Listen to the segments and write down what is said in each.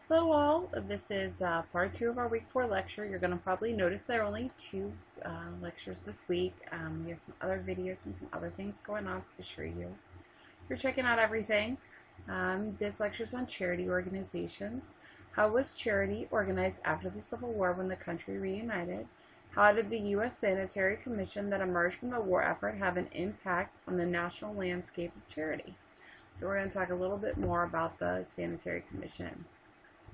Hello all, this is part 2 of our week 4 lecture. You're going to probably notice there are only two lectures this week. We have some other videos and some other things going on, so be sure you're checking out everything. This lecture is on charity organizations. How was charity organized after the Civil War when the country reunited? How did the U.S. Sanitary Commission that emerged from the war effort have an impact on the national landscape of charity? So we're going to talk a little bit more about the Sanitary Commission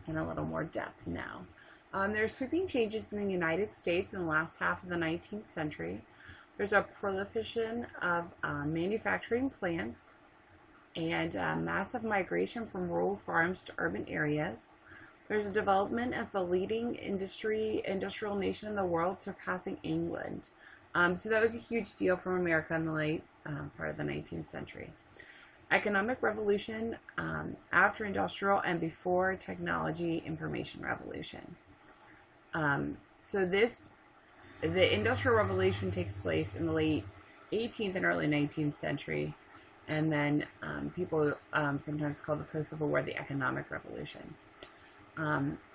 in a little more depth now. There are sweeping changes in the United States in the last half of the 19th century. There's a proliferation of manufacturing plants and massive migration from rural farms to urban areas. There's a development as the leading industrial nation in the world, surpassing England. So that was a huge deal from America in the late part of the 19th century. Economic revolution after industrial and before technology information revolution. The industrial revolution takes place in the late 18th and early 19th century, and then people sometimes call the post-Civil War the economic revolution.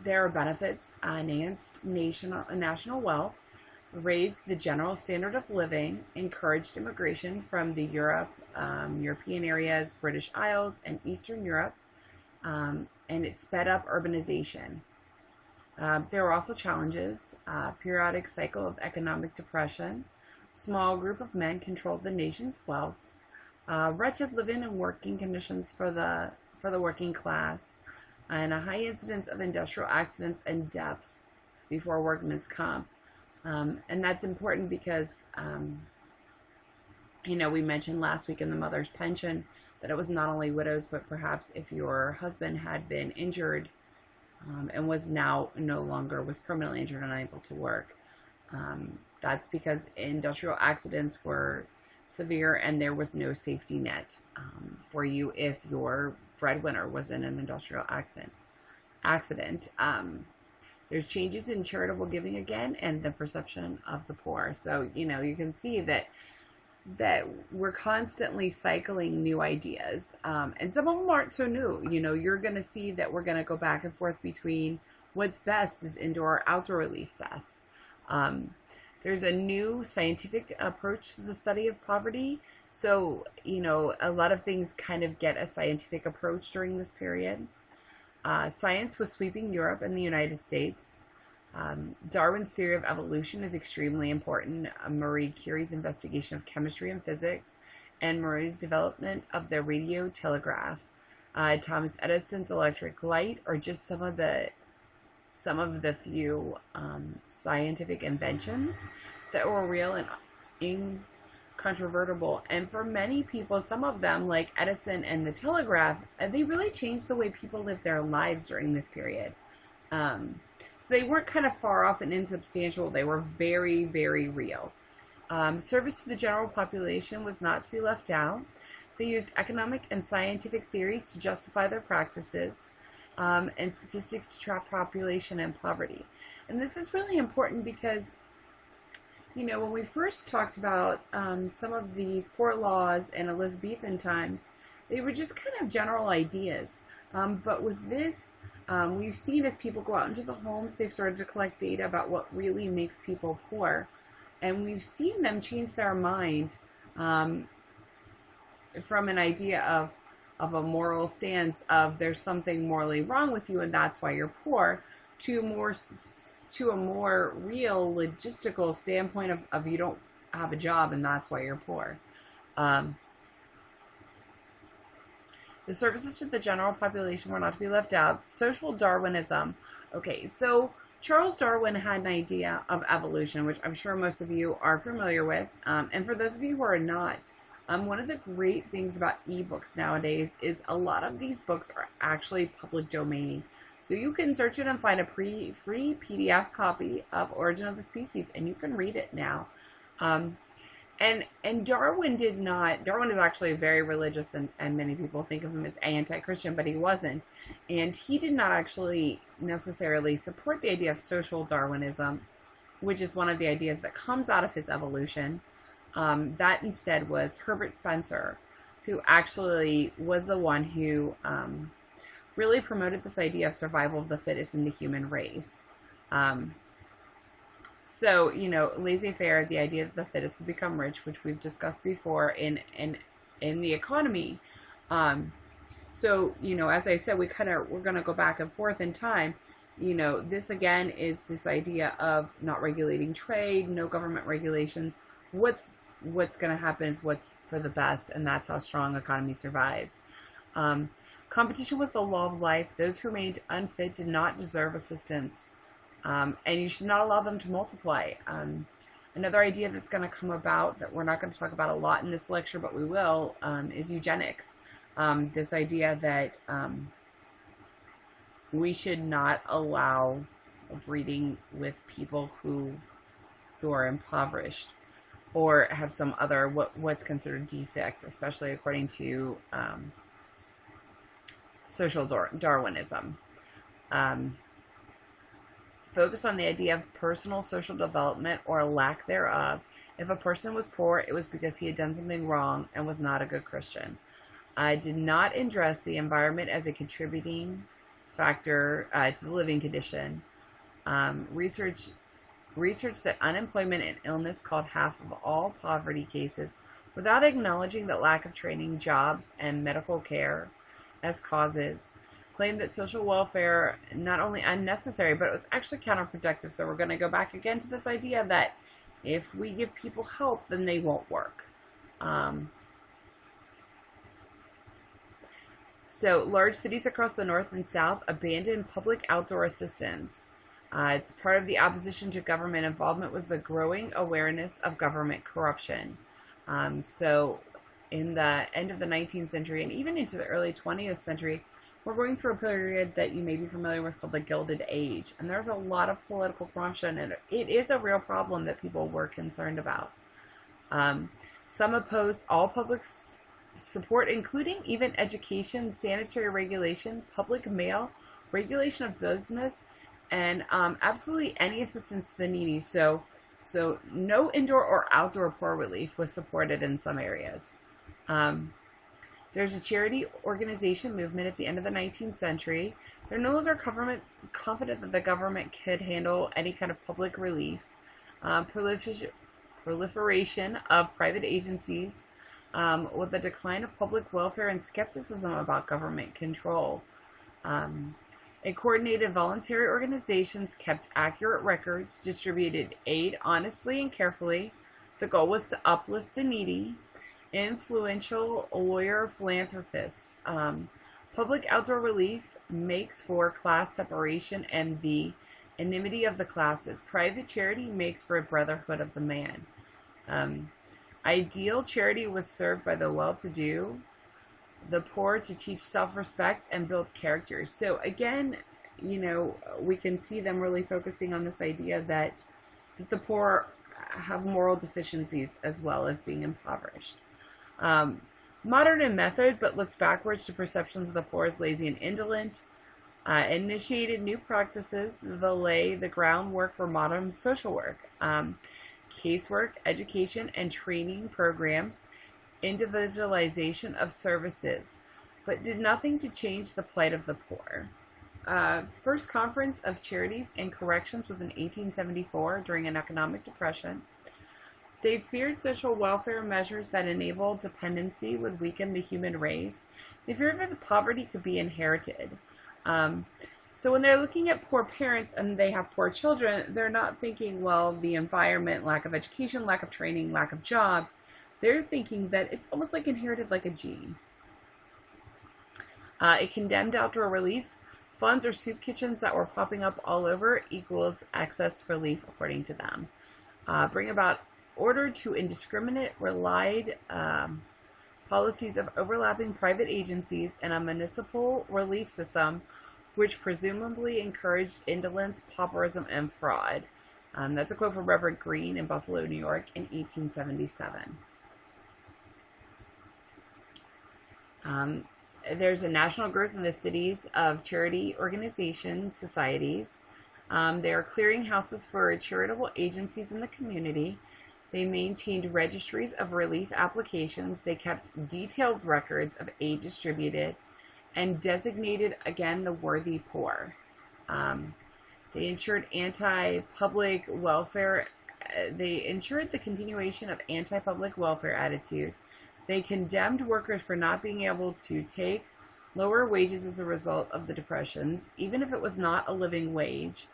There are benefits, enhanced national wealth, raised the general standard of living, encouraged immigration from the European areas, British Isles, and Eastern Europe, and it sped up urbanization. There were also challenges, periodic cycle of economic depression, small group of men controlled the nation's wealth, wretched living and working conditions for the working class, and a high incidence of industrial accidents and deaths before workman's comp. And that's important because, we mentioned last week in the mother's pension that it was not only widows, but perhaps if your husband had been injured and was now was permanently injured and unable to work. That's because industrial accidents were severe and there was no safety net for you if your breadwinner was in an industrial accident. There's changes in charitable giving again and the perception of the poor. So, you can see that we're constantly cycling new ideas. And some of them aren't so new. You're going to see that we're going to go back and forth between what's best is indoor or outdoor relief best. There's a new scientific approach to the study of poverty. So, a lot of things kind of get a scientific approach during this period. Science was sweeping Europe and the United States. Darwin's theory of evolution is extremely important. Marie Curie's investigation of chemistry and physics, and Marie's development of the radio telegraph. Thomas Edison's electric light are just some of the few scientific inventions that were real and incontrovertible. And for many people, some of them, like Edison and the telegraph, they really changed the way people lived their lives during this period. So they weren't kind of far off and insubstantial. They were very, very real. Service to the general population was not to be left out. They used economic and scientific theories to justify their practices, and statistics to trap population and poverty. And this is really important because, when we first talked about some of these poor laws in Elizabethan times, they were just kind of general ideas. But with this, we've seen as people go out into the homes, they've started to collect data about what really makes people poor. And we've seen them change their mind from an idea of a moral stance of there's something morally wrong with you and that's why you're poor, to a more real logistical standpoint of you don't have a job and that's why you're poor. The services to the general population were not to be left out. Social Darwinism. Okay, so Charles Darwin had an idea of evolution, which I'm sure most of you are familiar with. And for those of you who are not, one of the great things about ebooks nowadays is a lot of these books are actually public domain. So you can search it and find a free PDF copy of Origin of the Species, and you can read it now. And Darwin is actually very religious, and many people think of him as anti-Christian, but he wasn't. And he did not actually necessarily support the idea of social Darwinism, which is one of the ideas that comes out of his evolution. That instead was Herbert Spencer, who actually was the one who really promoted this idea of survival of the fittest in the human race. So, laissez-faire, the idea that the fittest will become rich, which we've discussed before in the economy. So, as I said, we're going to go back and forth in time. This again is this idea of not regulating trade, no government regulations. What's going to happen is what's for the best, and that's how strong economy survives. Competition was the law of life. Those who remained unfit did not deserve assistance, and you should not allow them to multiply. Another idea that's going to come about that we're not going to talk about a lot in this lecture, but we will, is eugenics. This idea that we should not allow breeding with people who are impoverished or have some other what's considered defect, especially according to social Darwinism. Focus on the idea of personal social development or lack thereof. If a person was poor, it was because he had done something wrong and was not a good Christian. I did not address the environment as a contributing factor to the living condition. Research that unemployment and illness caused half of all poverty cases without acknowledging that lack of training, jobs, and medical care as causes. Claimed that social welfare not only unnecessary, but it was actually counterproductive. So we're going to go back again to this idea that if we give people help, then they won't work. So large cities across the North and South abandoned public outdoor assistance. It's part of the opposition to government involvement was the growing awareness of government corruption. So in the end of the 19th century and even into the early 20th century, we're going through a period that you may be familiar with called the Gilded Age. And there's a lot of political corruption, and it is a real problem that people were concerned about. Some opposed all public support, including even education, sanitary regulation, public mail, regulation of business, and absolutely any assistance to the needy. So no indoor or outdoor poor relief was supported in some areas. There's a charity organization movement at the end of the 19th century. They're no longer confident that the government could handle any kind of public relief. Proliferation of private agencies with the decline of public welfare and skepticism about government control. A coordinated voluntary organizations kept accurate records, distributed aid honestly and carefully. The goal was to uplift the needy. Influential lawyer philanthropists. Public outdoor relief makes for class separation and the anonymity of the classes. Private charity makes for a brotherhood of the man. Ideal charity was served by the well-to-do, the poor to teach self-respect and build characters. So again, we can see them really focusing on this idea that the poor have moral deficiencies as well as being impoverished. Modern in method, but looked backwards to perceptions of the poor as lazy and indolent. Initiated new practices that lay the groundwork for modern social work. Casework, education, and training programs, individualization of services, but did nothing to change the plight of the poor. First conference of charities and corrections was in 1874 during an economic depression. They feared social welfare measures that enabled dependency would weaken the human race. They feared that poverty could be inherited. So when they're looking at poor parents and they have poor children, they're not thinking, well, the environment, lack of education, lack of training, lack of jobs. They're thinking that it's almost like inherited like a gene. It condemned outdoor relief. Funds or soup kitchens that were popping up all over equals excess relief, according to them. Bring about order to indiscriminate, relied policies of overlapping private agencies and a municipal relief system, which presumably encouraged indolence, pauperism, and fraud. That's a quote from Reverend Green in Buffalo, New York in 1877. There's a national growth in the cities of charity organizations, societies. They are clearinghouses for charitable agencies in the community. They maintained registries of relief applications. They kept detailed records of aid distributed and designated, again, the worthy poor. They ensured anti-public welfare. They ensured the continuation of anti-public welfare attitude. They condemned workers for not being able to take lower wages as a result of the depressions, even if it was not a living wage.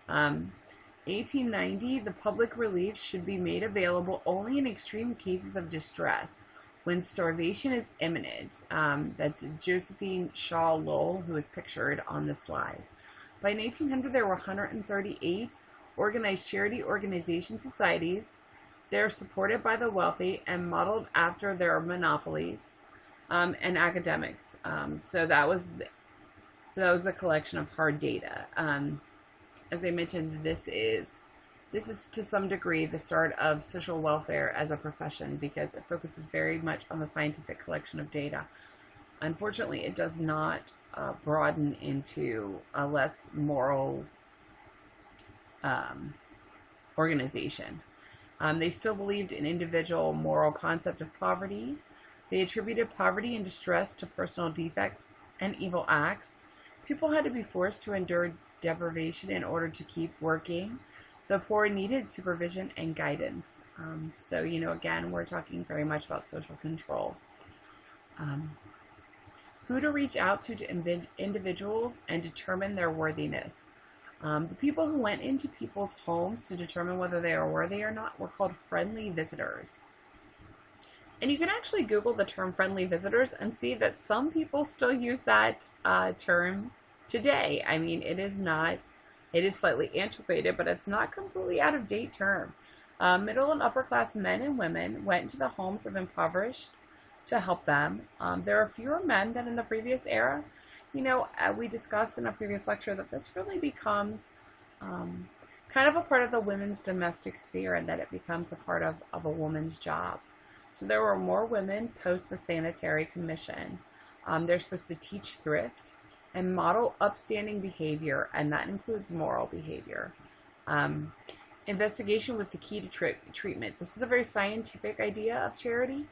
1890, the public relief should be made available only in extreme cases of distress, when starvation is imminent. That's Josephine Shaw Lowell, who is pictured on this slide. By 1900, there were 138 organized charity organization societies. They're supported by the wealthy and modeled after their monopolies and academics. So that was the collection of hard data. As I mentioned, this is to some degree the start of social welfare as a profession, because it focuses very much on the scientific collection of data. Unfortunately, it does not broaden into a less moral organization. They still believed in individual moral concept of poverty. They attributed poverty and distress to personal defects and evil acts. People had to be forced to endure deprivation in order to keep working. The poor needed supervision and guidance. So, again, we're talking very much about social control. Who to reach out to individuals and determine their worthiness. The people who went into people's homes to determine whether they are worthy or not were called friendly visitors. And you can actually Google the term friendly visitors and see that some people still use that term today. I mean, it is slightly antiquated, but it's not completely out of date term. Middle and upper class men and women went into the homes of impoverished to help them. There are fewer men than in the previous era. We discussed in a previous lecture that this really becomes kind of a part of the women's domestic sphere, and that it becomes a part of a woman's job. So there were more women post the Sanitary Commission. They're supposed to teach thrift and model upstanding behavior, and that includes moral behavior. Investigation was the key to treatment. This is a very scientific idea of charity.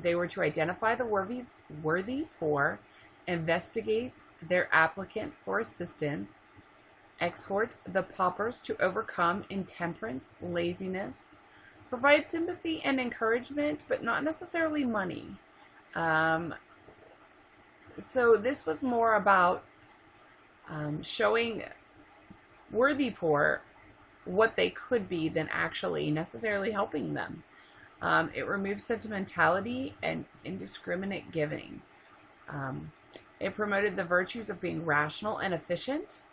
They were to identify the worthy poor, investigate their applicant for assistance, exhort the paupers to overcome intemperance, laziness, provide sympathy and encouragement, but not necessarily money. So this was more about showing worthy poor what they could be than actually necessarily helping them. It removed sentimentality and indiscriminate giving. It promoted the virtues of being rational and efficient.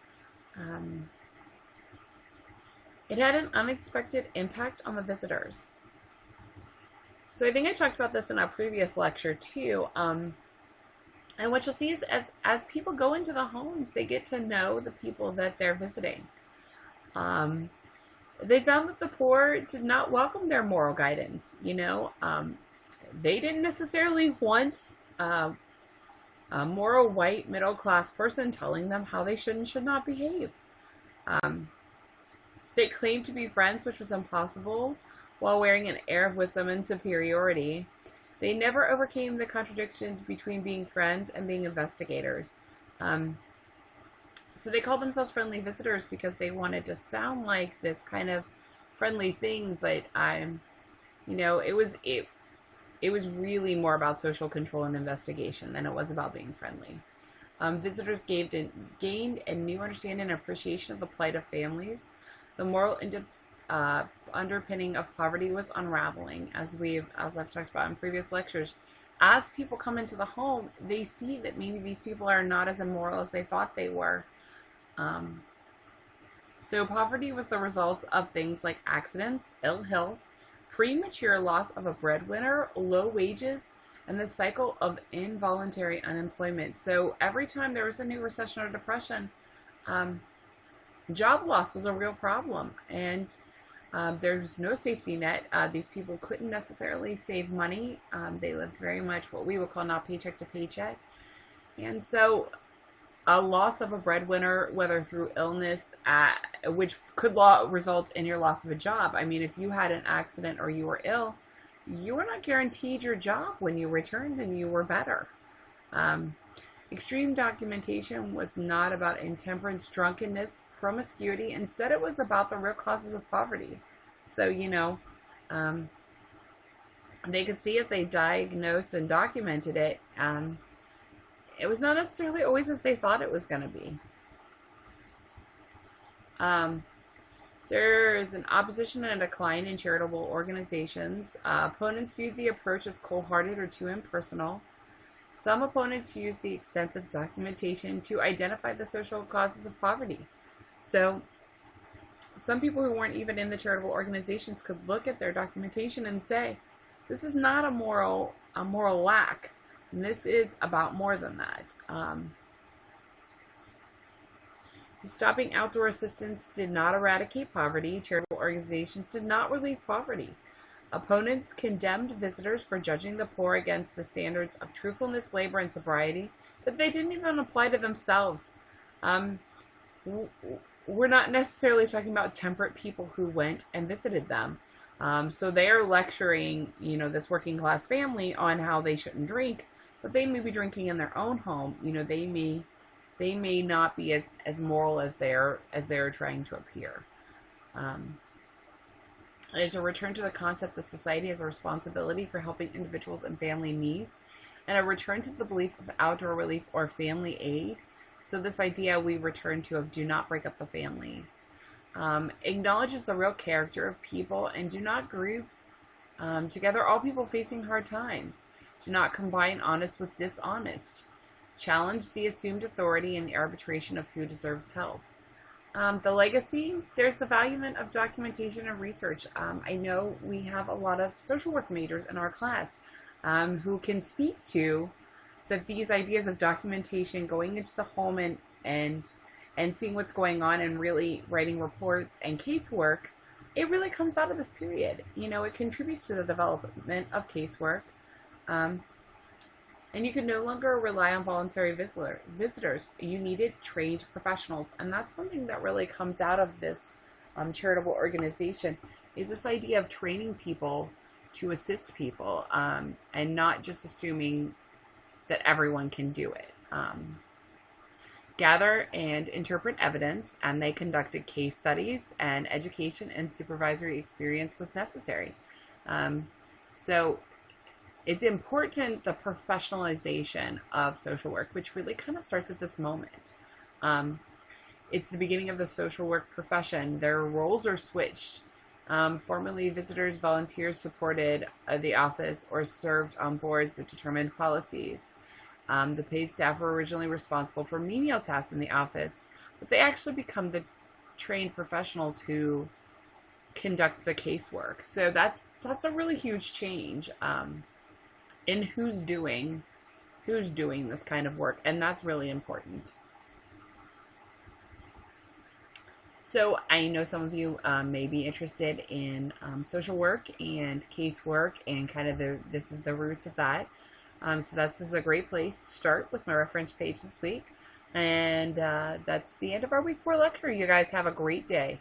It had an unexpected impact on the visitors. So I think I talked about this in our previous lecture too. And what you'll see is as people go into the homes, they get to know the people that they're visiting. They found that the poor did not welcome their moral guidance. They didn't necessarily want a moral white middle-class person telling them how they should and should not behave. They claimed to be friends, which was impossible, while wearing an air of wisdom and superiority. They never overcame the contradiction between being friends and being investigators. So they called themselves friendly visitors because they wanted to sound like this kind of friendly thing, but it was really more about social control and investigation than it was about being friendly. Visitors gained a new understanding and appreciation of the plight of families. The moral underpinning of poverty was unraveling, as I've talked about in previous lectures. As people come into the home, they see that maybe these people are not as immoral as they thought they were. So poverty was the result of things like accidents, ill health, premature loss of a breadwinner, low wages, and the cycle of involuntary unemployment. So every time there was a new recession or depression, job loss was a real problem, and there was no safety net. These people couldn't necessarily save money. They lived very much what we would call now paycheck to paycheck. And so a loss of a breadwinner, whether through illness, which could result in your loss of a job. I mean, if you had an accident or you were ill, you were not guaranteed your job when you returned and you were better. Extreme documentation was not about intemperance, drunkenness, promiscuity. Instead, it was about the real causes of poverty. So, they could see as they diagnosed and documented it, it was not necessarily always as they thought it was going to be. There's an opposition and a decline in charitable organizations. Opponents viewed the approach as cold-hearted or too impersonal. Some opponents used the extensive documentation to identify the social causes of poverty. So, some people who weren't even in the charitable organizations could look at their documentation and say, this is not a moral lack. And this is about more than that. Stopping outdoor assistance did not eradicate poverty. Charitable organizations did not relieve poverty. Opponents condemned visitors for judging the poor against the standards of truthfulness, labor, and sobriety that they didn't even apply to themselves. We're not necessarily talking about temperate people who went and visited them. So they are lecturing, this working class family on how they shouldn't drink, but they may be drinking in their own home. They may not be as moral as they're trying to appear. There's a return to the concept that society has a responsibility for helping individuals and family needs, and a return to the belief of outdoor relief or family aid. So this idea we return to of do not break up the families. Acknowledges the real character of people and do not group together all people facing hard times. Do not combine honest with dishonest. Challenge the assumed authority and the arbitration of who deserves help. The legacy, there's the value of documentation and research. I know we have a lot of social work majors in our class who can speak to that these ideas of documentation, going into the home and seeing what's going on and really writing reports and casework, it really comes out of this period. It contributes to the development of casework. And you can no longer rely on voluntary visitors. You needed trained professionals. And that's one thing that really comes out of this charitable organization is this idea of training people to assist people and not just assuming that everyone can do it. Gather and interpret evidence, and they conducted case studies, and education and supervisory experience was necessary. So it's important, the professionalization of social work, which really kind of starts at this moment. It's the beginning of the social work profession. Their roles are switched. Formerly, visitors, volunteers supported the office or served on boards that determined policies. The paid staff were originally responsible for menial tasks in the office, but they actually become the trained professionals who conduct the casework. So that's a really huge change in who's doing this kind of work, and that's really important. So I know some of you may be interested in social work and casework, and kind of this is the roots of that. So this is a great place to start with my reference page this week. And that's the end of our week 4 lecture. You guys have a great day.